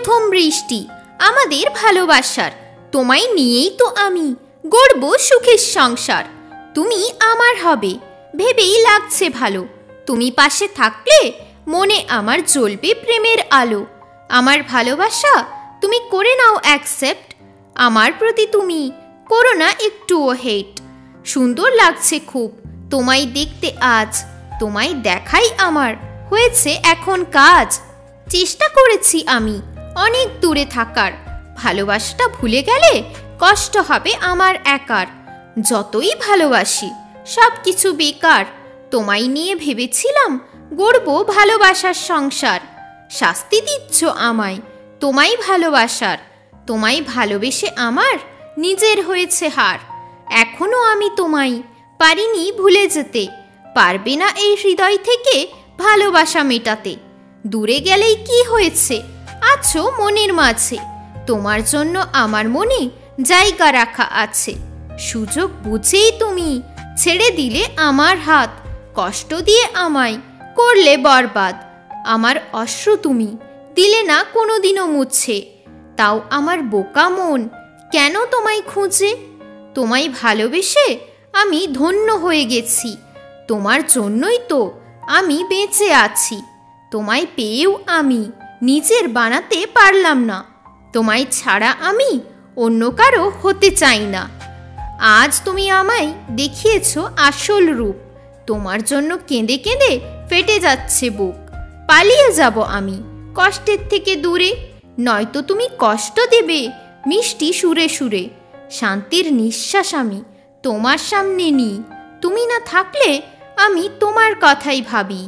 প্রথম বৃষ্টি আমাদের ভালোবাসার, তোমায় নিয়েই তো আমি গড়ব সুখের সংসার। তুমি আমার হবে ভেবেই লাগছে ভালো, তুমি পাশে থাকলে মনে আমার জ্বলবে প্রেমের আলো। আমার ভালোবাসা তুমি করে নাও অ্যাকসেপ্ট, আমার প্রতি তুমি করো না একটুও হেট। সুন্দর লাগছে খুব তোমায় দেখতে আজ, তোমায় দেখাই আমার হয়েছে এখন কাজ। চেষ্টা করেছি আমি অনেক দূরে থাকার, ভালোবাসাটা ভুলে গেলে কষ্ট হবে আমার একার। যতই ভালোবাসি সব কিছু বেকার, তোমায় নিয়ে ভেবেছিলাম গড়ব ভালোবাসার সংসার। শাস্তি দিচ্ছ আমায় তোমায় ভালোবাসার, তোমায় ভালোবেসে আমার নিজের হয়েছে হার। এখনো আমি তোমায় পারিনি ভুলে যেতে, পারবে না এই হৃদয় থেকে ভালোবাসা মেটাতে। দূরে গেলেই কি হয়েছে, আছো মনের মাঝে, তোমার জন্য আমার মনে জায়গা রাখা আছে। সুযোগ বুঝেই তুমি ছেড়ে দিলে আমার হাত, কষ্ট দিয়ে আমায় করলে বরবাদ। আমার অশ্রু তুমি দিলে না কোনোদিনও মুছে, তাও আমার বোকা মন কেন তোমায় খুঁজে। তোমায় ভালোবেসে আমি ধন্য হয়ে গেছি, তোমার জন্যই তো আমি বেঁচে আছি। তোমায় পেয়েও আমি নিজের বানাতে পারলাম না, তোমায় ছাড়া আমি অন্য কারো হতে চাই না। আজ তুমি আমায় দেখিয়েছ আসল রূপ, তোমার জন্য কেঁদে কেঁদে ফেটে যাচ্ছে বুক। পালিয়ে যাব আমি কষ্টের থেকে দূরে, নয়তো তুমি কষ্ট দেবে মিষ্টি সুরে সুরে। শান্তির নিঃশ্বাস আমি তোমার সামনে নিই, তুমি না থাকলে আমি তোমার কথাই ভাবি।